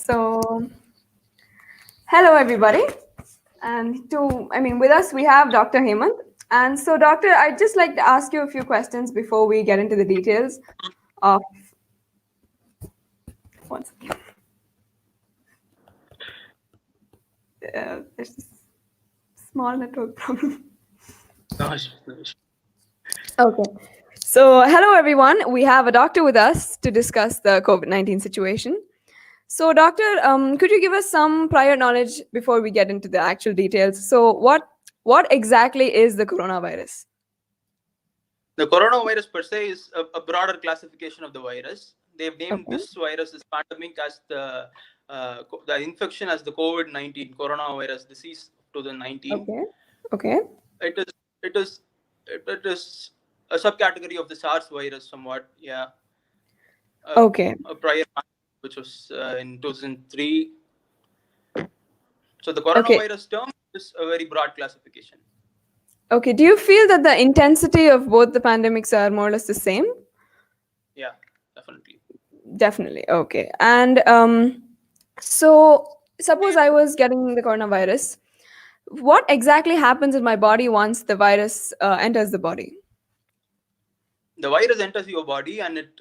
So, hello everybody, and with us we have Dr. Hemand. And so, Doctor, I'd just like to ask you a few questions before we get into the details of. One second. There's this small network problem. No issue, no issue. Okay. So, hello everyone. We have a doctor with us to discuss the COVID-19 situation. So, doctor, could you give us some prior knowledge before we get into the actual details? So, what exactly is the coronavirus? The coronavirus per se is a broader classification of the virus. They've named Okay. this virus as pandemic as the infection as the COVID-19 coronavirus disease 2019. Okay. Okay. It is it is it is a subcategory of the SARS virus somewhat. Yeah, Okay. a prior which was in 2003. So the Okay. coronavirus term is a very broad classification. Okay. Do you feel that the intensity of both the pandemics are more or less the same? Yeah, definitely. Definitely. Okay. And so suppose I was getting the coronavirus. What exactly happens in my body once the virus enters the body? The virus enters your body and it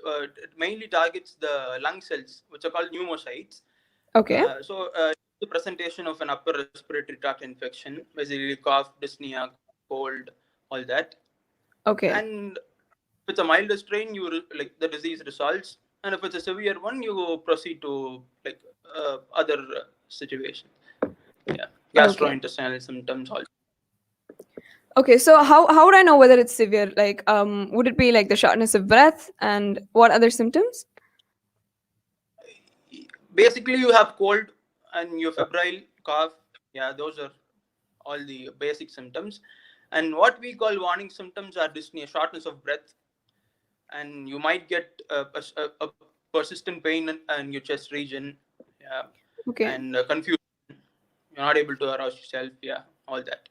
mainly targets the lung cells, which are called pneumocytes. Okay. The presentation of an upper respiratory tract infection, basically cough, dyspnea, cold, all that. Okay. And if it's a milder strain, like the disease resolves, and if it's a severe one, you proceed to like other situations. Yeah, Okay. gastrointestinal symptoms also. Okay. So how would I know whether it's severe? Like, would it be like the shortness of breath and what other symptoms? Basically, you have cold and you febrile cough. Yeah, those are all the basic symptoms. And what we call warning symptoms are dyspnea, shortness of breath, and you might get a persistent pain in your chest region, yeah, Okay. and confusion. You're not able to arouse yourself, yeah, all that.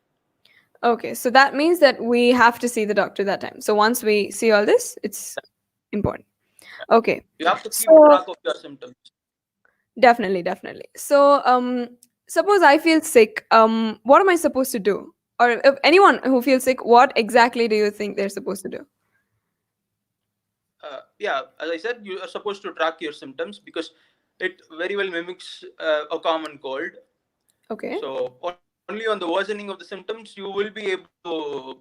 Okay. So that means that we have to see the doctor that time. So once we see all this, it's important. Okay. You have to keep So track of your symptoms. definitely, definitely. So suppose I feel sick, what am I supposed to do? Or if anyone who feels sick, what exactly do you think they're supposed to do? Yeah, as I said, you are supposed to track your symptoms because it very well mimics a common cold. Okay. So only on the worsening of the symptoms you will be able to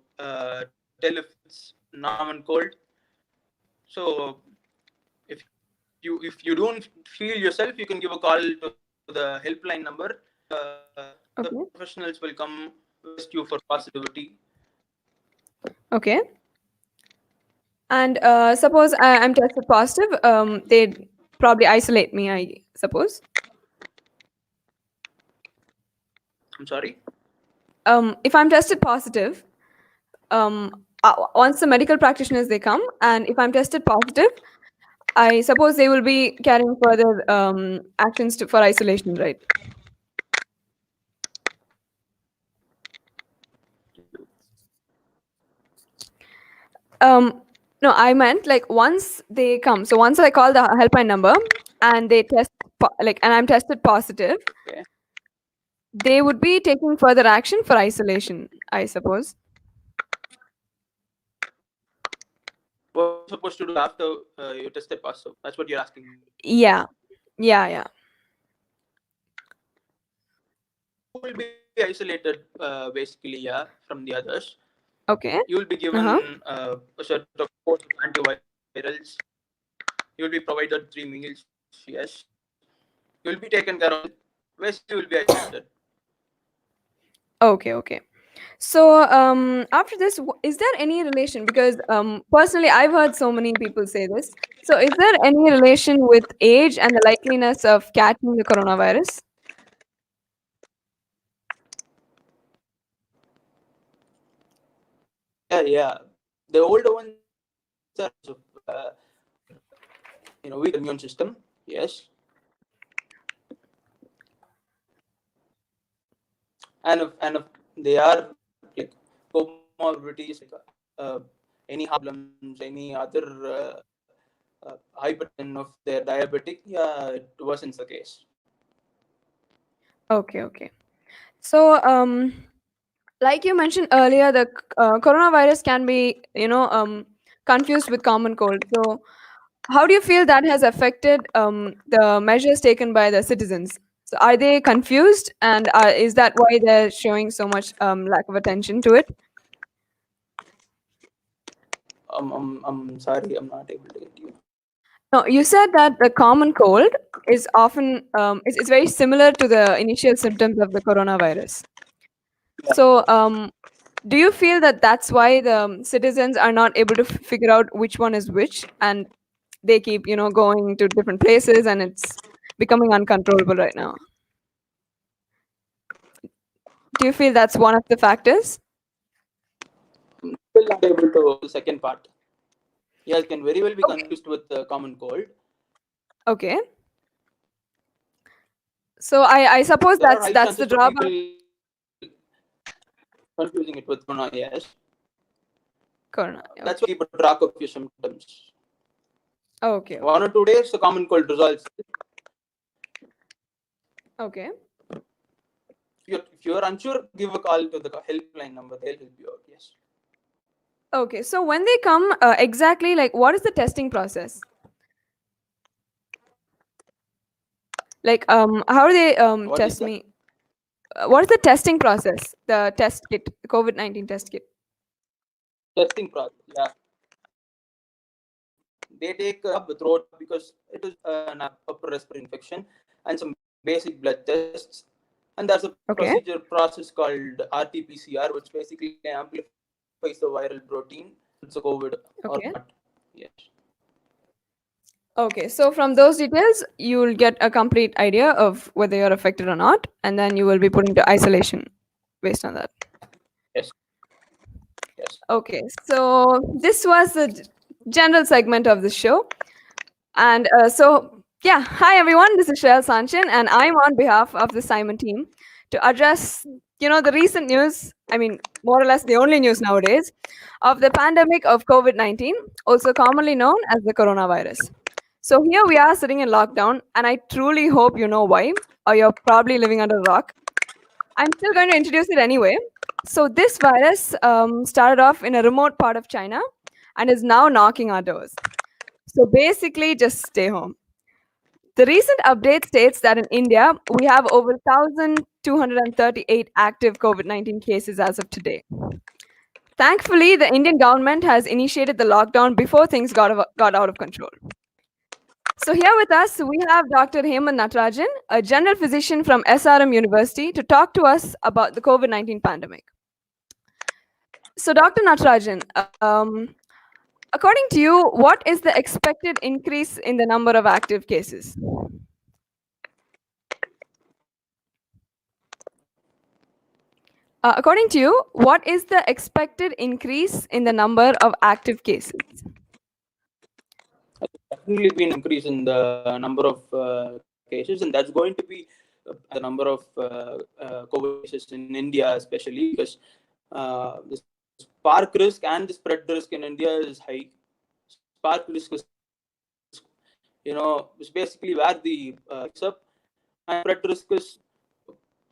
tell if it's common cold. So if you don't feel yourself, you can give a call to the helpline number. The Okay. professionals will come test you for positivity. Okay. And suppose I'm tested positive, they'd probably isolate me, I suppose. I'm sorry. If I'm tested positive, once the medical practitioners they come, and if I'm tested positive, I suppose they will be carrying further actions for isolation, right? Um, no, I meant like once they come. So once I call the helpline number and they test and I'm tested positive, Okay. they would be taking further action for isolation, I suppose. What are you supposed to do after you tested positive? That's what you're asking me. Yeah, yeah, yeah. You will be isolated basically, yeah, from the others. Okay. You will be Uh-huh. given a set of course of antivirals. You will be provided 3 meals. Yes, you will be taken care of. Basically, you will be isolated. Okay, okay. So after this, is there any relation? Because personally, I've heard so many people say this. So is there any relation with age and the likeliness of catching the coronavirus? Yeah. The older ones are weak immune system. Yes, and if they are like comorbidities, like any problems, any other hypertension of their diabetic, yeah, it worsens the case. Okay, okay. So, like you mentioned earlier, the coronavirus can be, confused with common cold. So, how do you feel that has affected the measures taken by the citizens? So, are they confused, and is that why they're showing so much lack of attention to it? I'm sorry, I'm not able to get you. No, you said that the common cold is often it's very similar to the initial symptoms of the coronavirus. Yeah. So, do you feel that that's why the citizens are not able to figure out which one is which, and they keep, going to different places, and it's becoming uncontrollable right now? Do you feel that's one of the factors? I'm still not able to the second part. Yeah, it can very well be Okay. confused with the common cold. Okay. So I suppose There are high that's the chances of drawback. people confusing it with corona. Yes, Corona. that's Okay. why keep a track of your symptoms. Okay. 1 or 2 days, the common cold resolves. Okay. If you're unsure, give a call to the helpline number. They'll help you out. Yes. Okay. So when they come, exactly, like, what is the testing process? Like, how do they What is test that? me? What is the testing process? The test kit, COVID-19 test kit. Testing process. Yeah, they take a throat because it is an upper respiratory infection and some basic blood tests. And there's a Okay. process called RT-PCR, which basically amplifies the viral protein. It's a COVID or not. Okay. Yes. Okay. So from those details, you'll get a complete idea of whether you're affected or not, and then you will be put into isolation based on that. Yes. Yes. Okay. So this was the general segment of the show. And yeah, hi everyone. This is Shreya Sanchin, and I'm on behalf of the Simon team to address, the recent news. I mean, more or less the only news nowadays of the pandemic of COVID-19, also commonly known as the coronavirus. So here we are sitting in lockdown, and I truly hope you know why, or you're probably living under a rock. I'm still going to introduce it anyway. So this virus started off in a remote part of China and is now knocking our doors. So basically, just stay home. The recent update states that in India, we have over 1,238 active COVID 19 cases as of today. Thankfully, the Indian government has initiated the lockdown before things got out of control. So, here with us, we have Dr. Hemand Natarajan, a general physician from SRM University, to talk to us about the COVID 19 pandemic. So, Dr. Natarajan, according to you, what is the expected increase in the number of active cases? According to you, what is the expected increase in the number of active cases? Definitely been increase in the number of cases, and that's going to be the number of COVID cases in India, especially because the spark risk and the spread risk in India is high. Spark risk is basically where the up, and spread risk is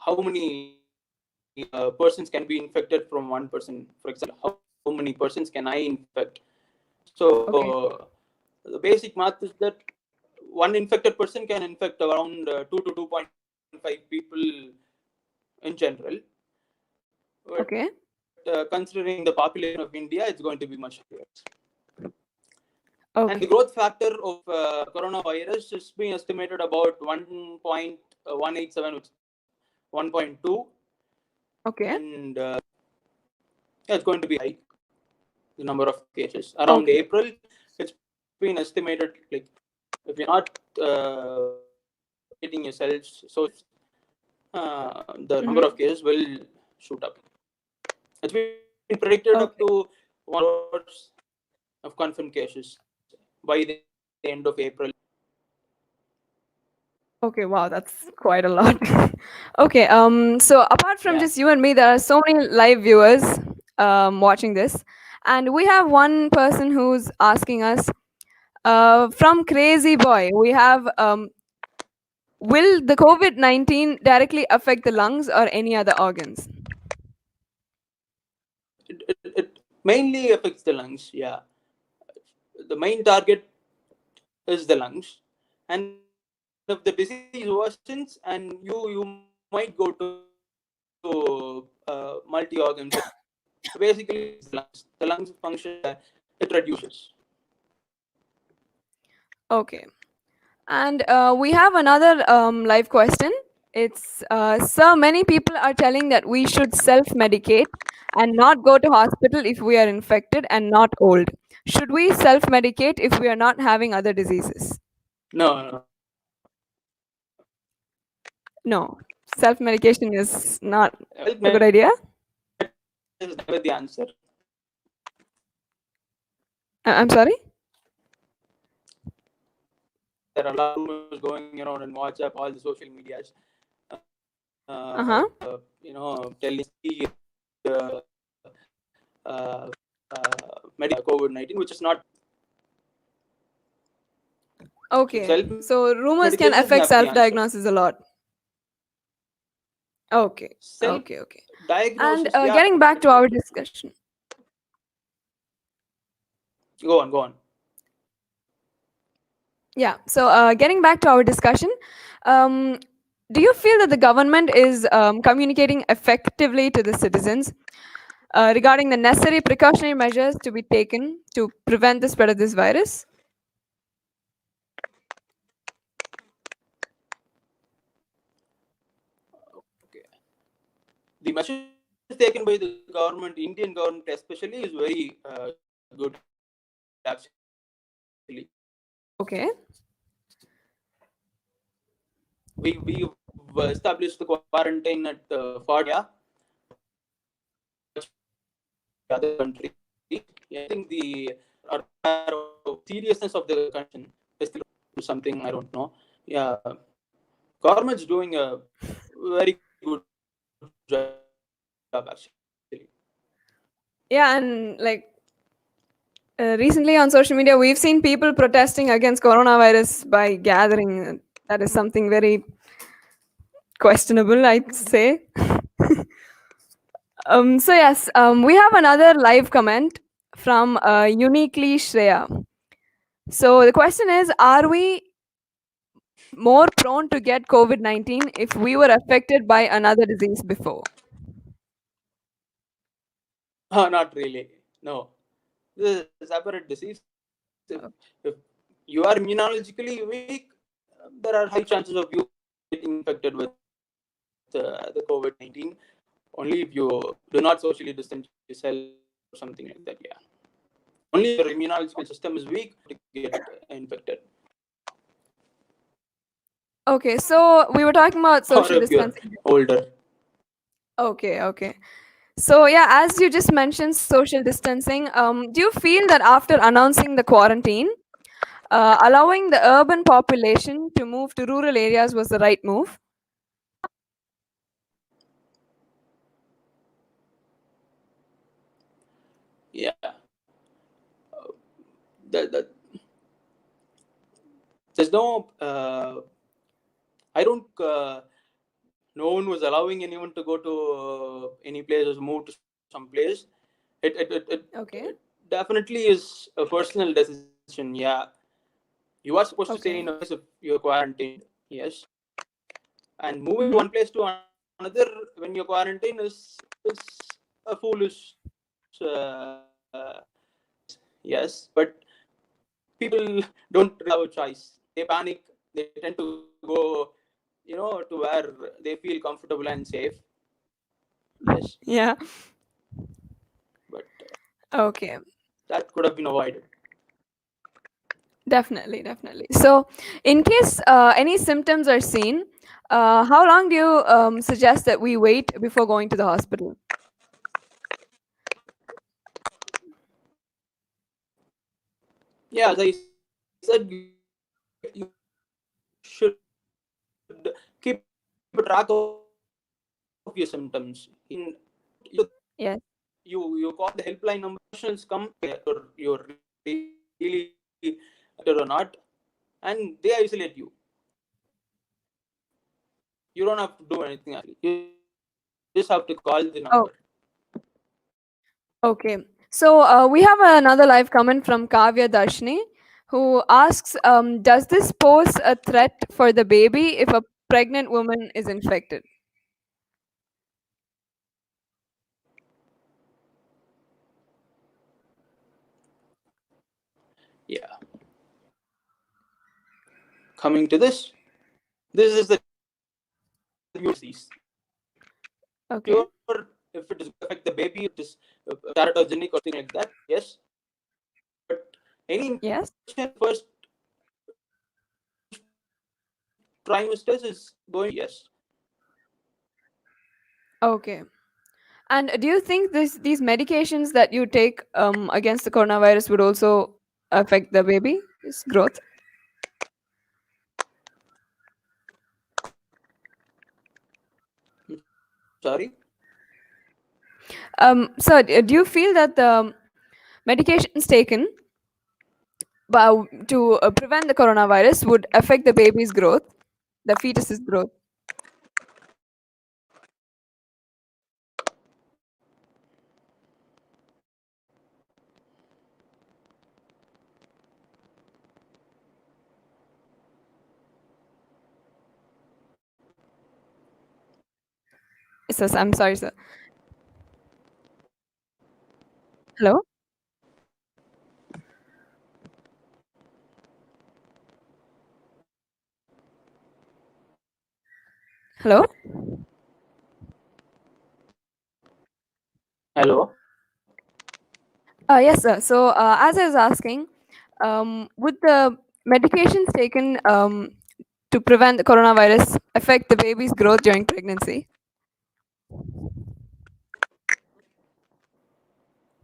how many persons can be infected from one person. For example, how many persons can I infect? Okay. So the basic math is that one infected person can infect around 2 to 2.5 people in general. But Okay. considering the population of India, it's going to be much higher. And the Okay. growth factor of coronavirus is being estimated about 1.187, which 1.2, Okay. and yeah, it's going to be high. The number of cases around Okay. April, it's been estimated like if you're not vaccinating yourselves, so the number Mm-hmm. of cases will shoot up. It's been predicted up to Okay. 1 crore of confirmed cases by the end of April. Okay. Wow, that's quite a lot. Okay. So apart from Yeah. just you and me, there are so many live viewers watching this, and we have one person who's asking us from Crazy Boy. We have Will the COVID-19 directly affect the lungs or any other organs? It mainly affects the lungs. Yeah, the main target is the lungs, and if the disease worsens and you might go to multi-organ failure. Basically, it's the lungs. The lungs function it reduces. Okay. And we have another live question. It's Sir, many people are telling that we should self medicate and not go to hospital if we are infected and not old. Should we self medicate if we are not having other diseases? No, no. No. Self medication is not a good idea. Self medication is never the answer. I'm sorry? There are a lot of rumors going around on WhatsApp, all the social medias. Uh huh. Telling COVID-19, which is not. Okay. Self So rumors can medication is affect never the self answer. diagnosis a lot. Okay. Self Okay. Okay. And diagnosis, yeah. getting back to our discussion. Go on, go on. Yeah. So, getting back to our discussion, um, do you feel that the government is communicating effectively to the citizens regarding the necessary precautionary measures to be taken to prevent the spread of this virus? Okay. The measures taken by the government, Indian government especially, is very good actually. Okay. We established the quarantine at 40 the other country. I think the seriousness of the condition is something I don't know. Yeah, government's doing a very good job actually. Yeah, and like recently on social media, we've seen people protesting against coronavirus by gathering. That is something very questionable, I'd say. So yes, we have another live comment from Uniquely Shreya. So the question is, are we more prone to get COVID-19 if we were affected by another disease before? Not really. No, this is a separate disease. If you are immunologically weak, there are high chances of you getting infected with the COVID-19. Only if you do not socially distance yourself or something like that. Yeah. Only if your immunological system is weak, you get infected. Okay, so we were talking about Or social if you're distancing. older. Okay, okay. So yeah, as you just mentioned, social distancing. Do you feel that after announcing the quarantine, allowing the urban population to move to rural areas was the right move? Yeah. The there's no. I don't. No one was allowing anyone to go to any place or move to some place. It Okay, definitely is a personal decision. Yeah, you are supposed to stay in a okay. place if you're quarantined. Yes, and moving one place to another when you're quarantined is a foolish choice. Yes, but people don't really have a choice. They panic. They tend to go, to where they feel comfortable and safe. Yes, Yeah, but okay. that could have been avoided. Definitely, definitely. So, in case any symptoms are seen, how long do you suggest that we wait before going to the hospital? Yeah, as I said, you should keep a track of your symptoms. Yes. You call the helpline number. Professionals come, you're really affected or not, and they isolate you. You don't have to do anything actually. You just have to call the number. Oh, okay. So we have another live comment from Kavya Darshini, who asks, does this pose a threat for the baby if a pregnant woman is infected? Yeah. Coming to this is the immune disease. I'm not Okay. sure if it is going to affect the baby, if it is teratogenic or something like that. Yes, but any Yes. infection in the first trimesters is going to yes. Okay. And do you think these medications that you take against the coronavirus would also affect the baby's growth? Sorry. So, do you feel that the medications taken to prevent the coronavirus would affect the baby's growth, the fetus's growth? Yes, yes, I'm sorry, sir. Hello? Hello? Hello. Yes, sir. So, as I was asking, would the medications taken to prevent the coronavirus affect the baby's growth during pregnancy?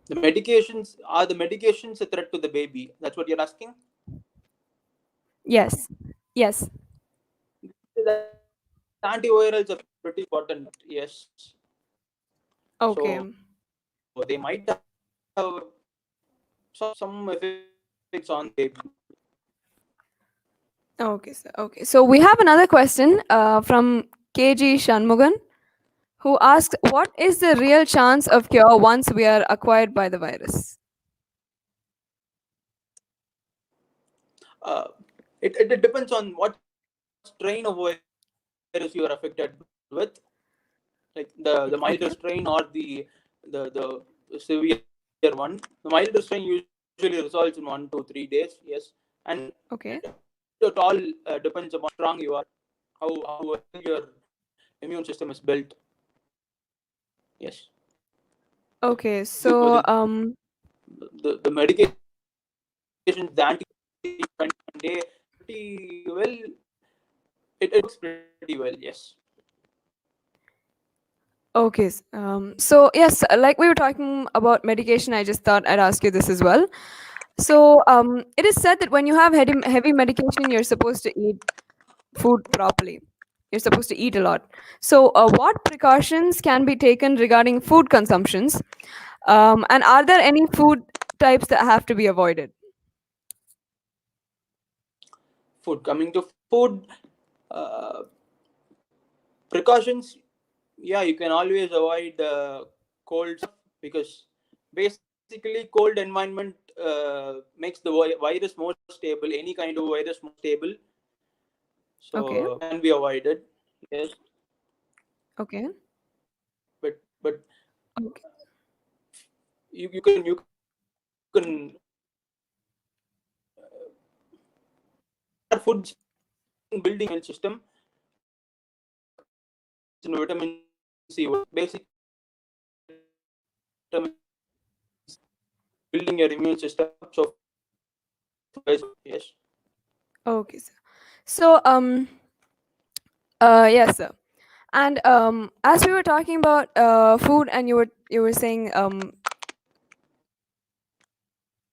The medications a threat to the baby? That's what you're asking. Yes. Yes. The antivirals are pretty important. Yes. So Okay. they might have some effects on the baby. Okay, sir. Okay. So, we have another question from KG Shanmugan, who asks, what is the real chance of cure once we are acquired by the virus? Uh, it depends on what strain of virus you are affected with. Like the milder strain or Okay. the severe one. The milder strain usually resolves in 1 to 3 days. Yes, and it all Okay. depends upon how strong you are, how well your immune system is built. Yes, Okay. the So, the medications, the antibiotics, when they pretty well, it works pretty well. Yes. okay. So, yes, like we were talking about medication, I just thought I'd ask you this as well. So, it is said that when you have heavy medication, you're supposed to eat food properly. You're supposed to eat a lot. So, what precautions can be taken regarding food consumptions? And are there any food types that have to be avoided? Food. Coming to food, uh, precautions. Yeah, you can always avoid cold stuff because basically cold environment makes the virus more stable. Any kind of virus more stable, Okay. so can be avoided. Yes, Okay. but Okay. you can there are foods in building immune system like carbohydrates and vitamin C, basic vitamins building your immune system up. So yes. Okay, sir. So, yes, sir. And as we were talking about food, and you were saying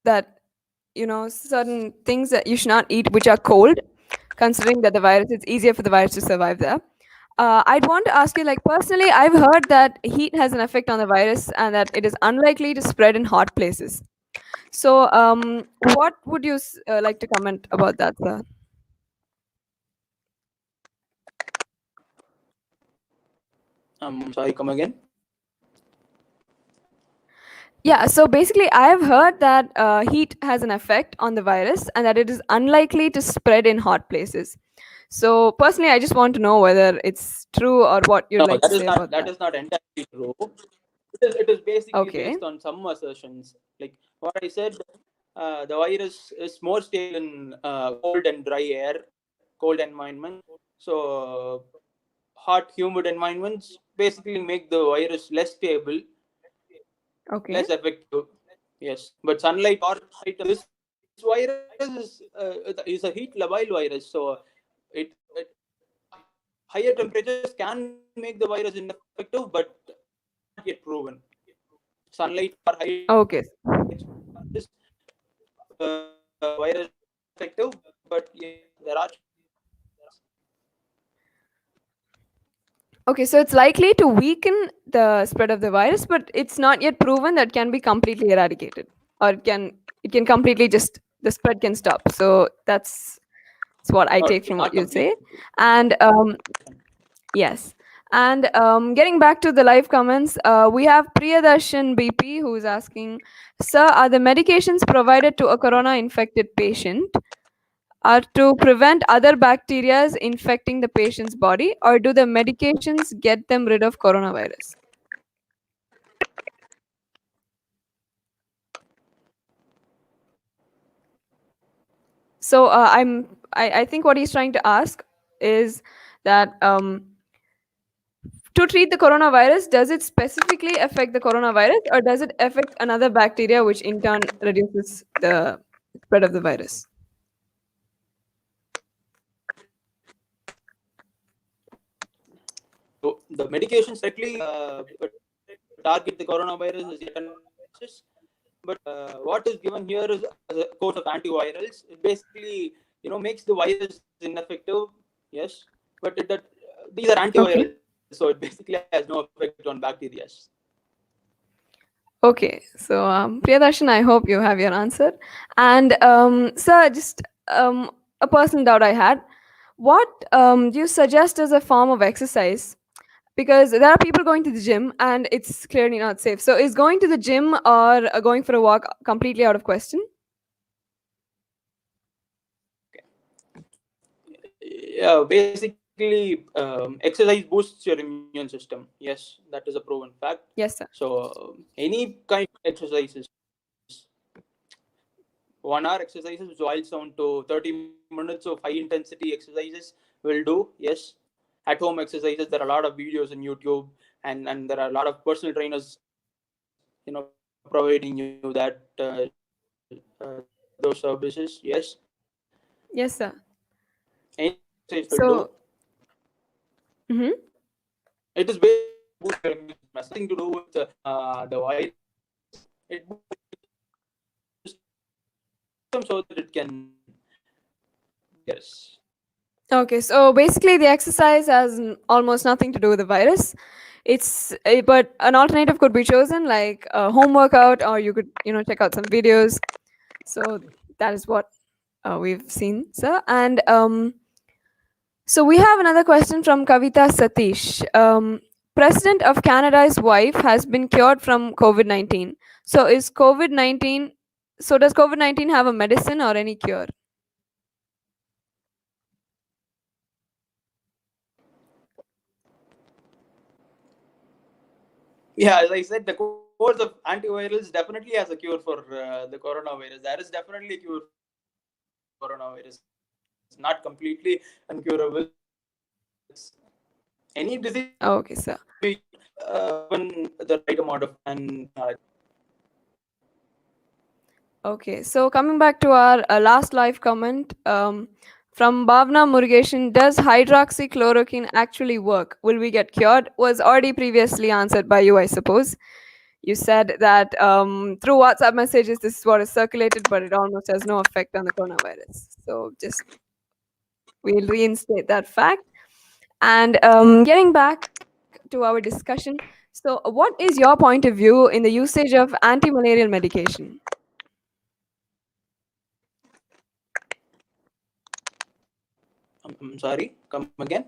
that certain things that you should not eat which are cold, considering that the virus, it's easier for the virus to survive there. I'd want to ask you, like, personally, I've heard that heat has an effect on the virus and that it is unlikely to spread in hot places. So, what would you like to comment about that, sir? Sorry, come again. Yeah, so basically, I have heard that heat has an effect on the virus and that it is unlikely to spread in hot places. So, personally, I just want to know whether it's true or what you'd No, like to say about that that. is not entirely true. It is basically Okay. based on some assertions. Like what I said, the virus is more stable in cold and dry air, cold environment. So hot, humid environments basically make the virus less stable, Okay. less effective. Yes, but sunlight or height. This virus is a heat labile virus, so it higher temperatures can make the virus ineffective, but not yet proven. Sunlight or high exposure Okay. to this virus effective, but yes, there are chances. Okay, so it's likely to weaken the spread of the virus, but it's not yet proven that can be completely eradicated, or it can completely just the spread can stop. So that's what I take from what Not you say. completely. And yes. And getting back to the live comments, we have Priyadarshan BP who is asking, Sir, are the medications provided to a corona infected patient are to prevent other bacteria infecting the patient's body, or do the medications get them rid of coronavirus? So I think what he's trying to ask is that to treat the coronavirus, does it specifically affect the coronavirus or does it affect another bacteria, which in turn reduces the spread of the virus? So the medications directly target the coronavirus is yet under analysis. But what is given here is as a course of antivirals. It basically makes the virus ineffective. Yes, but these are Okay. antivirals, so it basically has no effect on bacteria. Okay. So, Priyadarshan, I hope you have your answer. And, sir, just a personal doubt I had. What do you suggest as a form of exercise? Because there are people going to the gym and it's clearly not safe. So, is going to the gym or going for a walk completely out of question? Yeah, basically, exercise boosts your immune system. Yes, that is a proven fact. Yes, sir. So, any kind of exercises, 1 hour exercises, which boils down to 30 minutes of high intensity exercises, will do. Yes, at home exercises. There are a lot of videos on YouTube, and there are a lot of personal trainers, providing you that those services. Yes, Yes, sir. any exercise will do. So, mhm. It is basically to boost your immune system. It has nothing to do with the virus. It boosts your immune system so that it can yes. Okay, so basically, the exercise has almost nothing to do with the virus. But an alternative could be chosen, like a home workout, or you could, check out some videos. So that is what we've seen, sir. And so we have another question from Kavita Satish. President of Canada's wife has been cured from COVID-19. So is COVID-19? So does COVID-19 have a medicine or any cure? Yeah, as I said, the course of antivirals definitely has a cure for the coronavirus. There is definitely a cure for coronavirus. Not completely uncurable. Any disease can be cured Okay, sir. given the right amount of technology. Okay, so coming back to our last live comment from Bhavna Murugeshan, does hydroxychloroquine actually work? Will we get cured? Was already previously answered by you, I suppose. You said that through WhatsApp messages, this is what is circulated, but it almost has no effect on the coronavirus. So just we'll reinstate that fact. And getting back to our discussion, so what is your point of view in the usage of anti-malarial medication? I'm sorry, come again.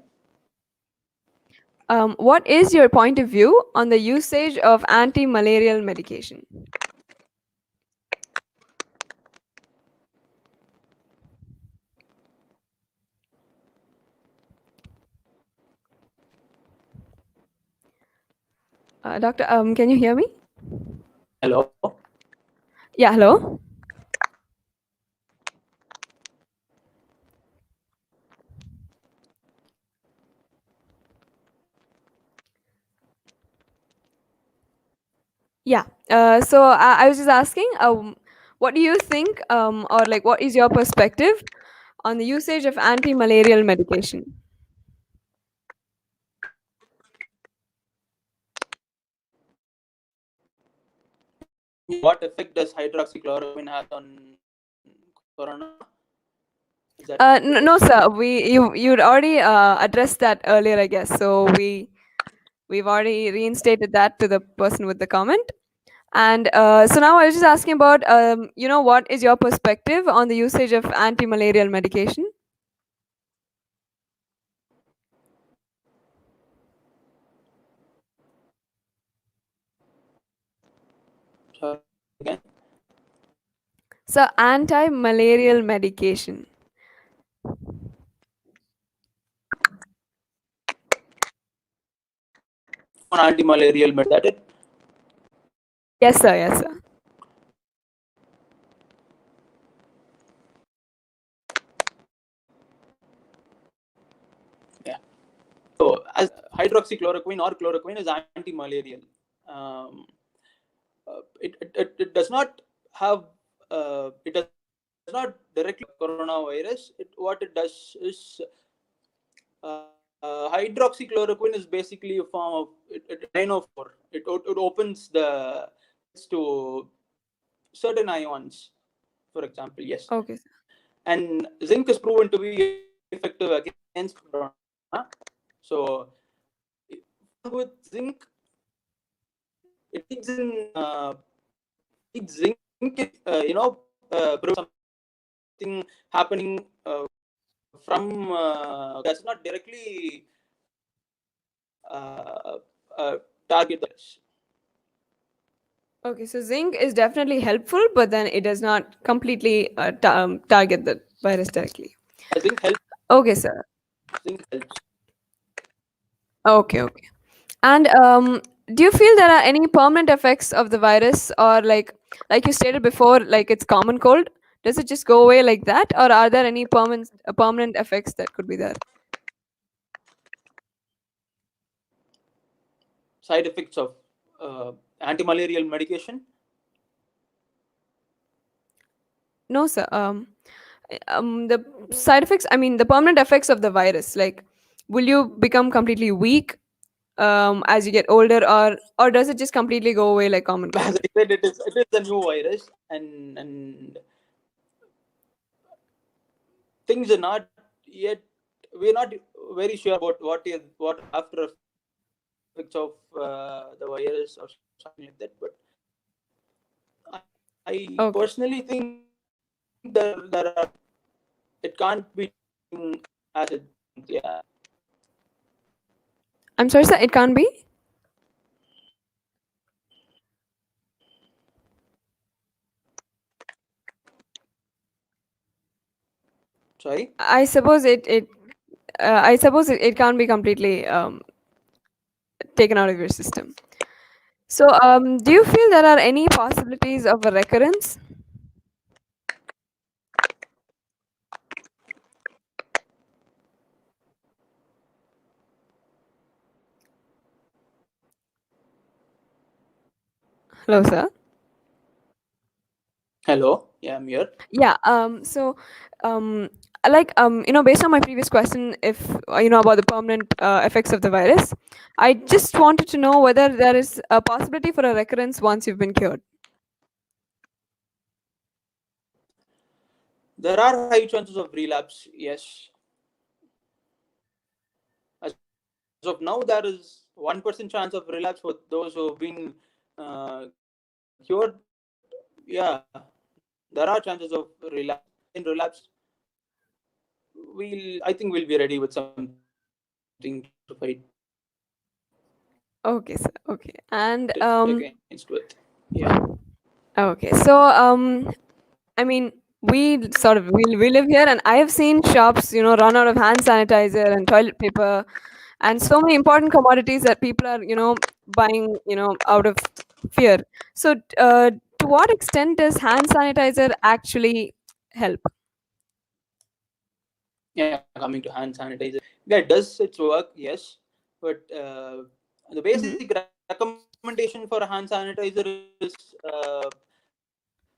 What is your point of view on the usage of anti-malarial medication? Doctor, can you hear me? Hello. Yeah, hello. Yeah. So I was just asking, what do you think, or like, what is your perspective on the usage of anti-malarial medication? What effect does hydroxychloroquine has on corona? Is that the question? No, sir. You'd already addressed that earlier, I guess. So we've already reinstated that to the person with the comment. And so now I was just asking about, what is your perspective on the usage of anti-malarial medication? Sorry, again. So anti-malarial medication. On anti-malarial med. That it? Yes, sir. Yes, sir. Yeah. So as hydroxychloroquine or chloroquine is anti-malarial. Um, it does not have it does not directly coronavirus. What it does is hydroxychloroquine is basically a form of it opens the to certain ions, for example. Yes, Okay, sir. and zinc is proven to be effective against corona. So with zinc, it leads in zinc, something happening from does not directly target the virus. Okay, so zinc is definitely helpful, but then it does not completely target the virus directly. Zinc helps. Okay, sir. Zinc helps. Okay, okay. And do you feel there are any permanent effects of the virus, or like you stated before, like it's common cold? Does it just go away like that, or are there any permanent effects that could be there? Side effects of anti-malarial medication. No, sir. The side effects. I mean, the permanent effects of the virus. Like, will you become completely weak as you get older, or does it just completely go away like common As cold? I said, it is a new virus, and things are not yet. We're not very sure about what are the after effects of the virus or something like that. But I Okay. personally think there are it can't be as it. Yeah. I'm sorry, sir. It can't be. Sorry. I suppose it can't be completely taken out of your system. So, do you feel there are any possibilities of a recurrence? Hello, sir. Hello. Yeah, I'm here. Yeah. So, um, based on my previous question, if about the permanent effects of the virus, I just wanted to know whether there is a possibility for a recurrence once you've been cured. There are high chances of relapse. Yes. As of now, there is 1% chance of relapse for those who've been cured. Yeah, there are chances of relapse. In relapse, I think we'll be ready with something to fight. Okay, sir. Okay. And against with. Yeah. okay. So I mean, we live here, and I have seen shops, run out of hand sanitizer and toilet paper, and so many important commodities that people are, buying, out of fear. So, to what extent does hand sanitizer actually help? Yeah, coming to hand sanitizer. Yeah, it does its work, yes. But the Hmm. basic recommendation for a hand sanitizer is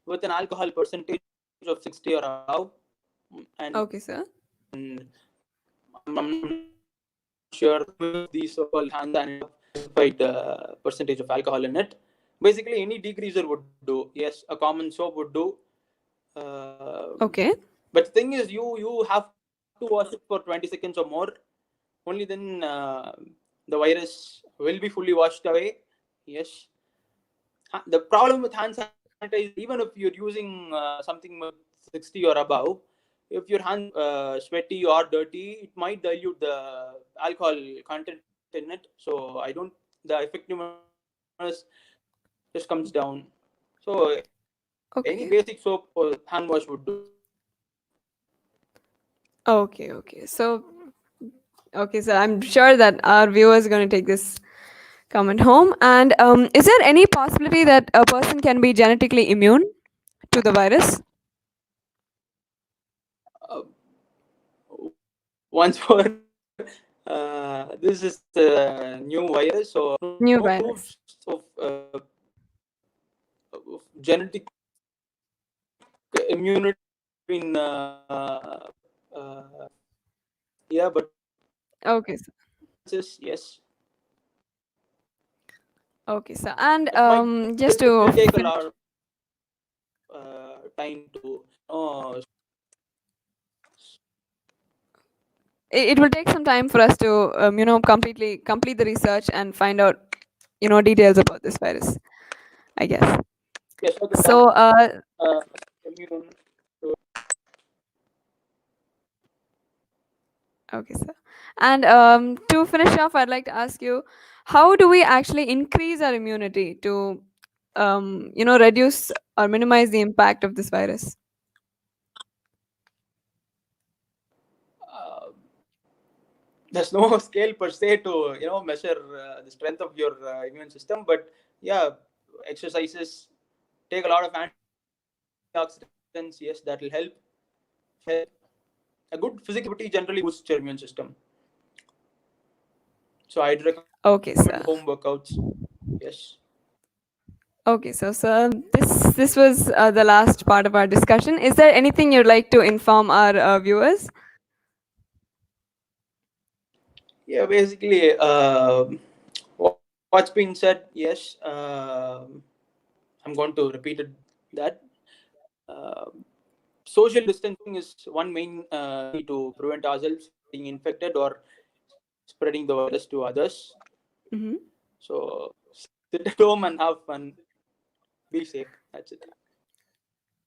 with an alcohol percentage of 60 or above. And Okay, sir. I'm not sure some of these so-called hand sanitizer specified percentage of alcohol in it. Basically, any degreaser would do. Yes, a common soap would do. Okay. But the thing is, you have to wash it for 20 seconds or more. Only then the virus will be fully washed away. Yes. The problem with hand sanitizer, even if you're using something with 60 or above, if your hands are sweaty or dirty, it might dilute the alcohol content in it. So I don't. The effectiveness just comes down. So any basic soap or hand wash Okay. would do. Okay. Okay. So, okay, so I'm sure that our viewers are going to take this comment home. And is there any possibility that a person can be genetically immune to the virus? Once more, this is a new virus, so no New proofs virus. of genetic immunity between yeah, but Okay, sir. chances, yes, Okay, sir. And it might, just it to will take a finish, lot of time to it will take some time for us to, completely complete the research and find out, details about this virus, I guess. yes, so the So, immune. okay, sir. And to finish off, I'd like to ask you, how do we actually increase our immunity to, reduce or minimize the impact of this virus? Uh, there's no scale per se to measure the strength of your immune system, but yeah, exercises, take a lot of antioxidants, yes, that will help. A good physical activity generally boosts your immune system, so I'd recommend home Okay, sir. workouts. Yes. Okay, so this was the last part of our discussion. Is there anything you'd like to inform our viewers? Yeah, basically, what's been said, yes, I'm going to repeat it, that uh, social distancing is one main key to prevent ourselves from getting infected or spreading the virus to others. Hmm. So sit at home and have fun, be safe, that's it.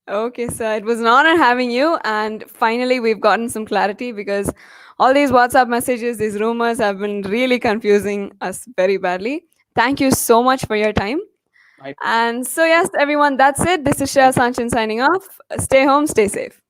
Okay, so it was an honor having you. And finally, we've gotten some clarity because all these WhatsApp messages, these rumors have been really confusing us very badly. Thank you so much for your time. My pleasure. And so, yes, everyone, that's it. This is Shreya Thank you. Sanchin signing off. Stay home, stay safe.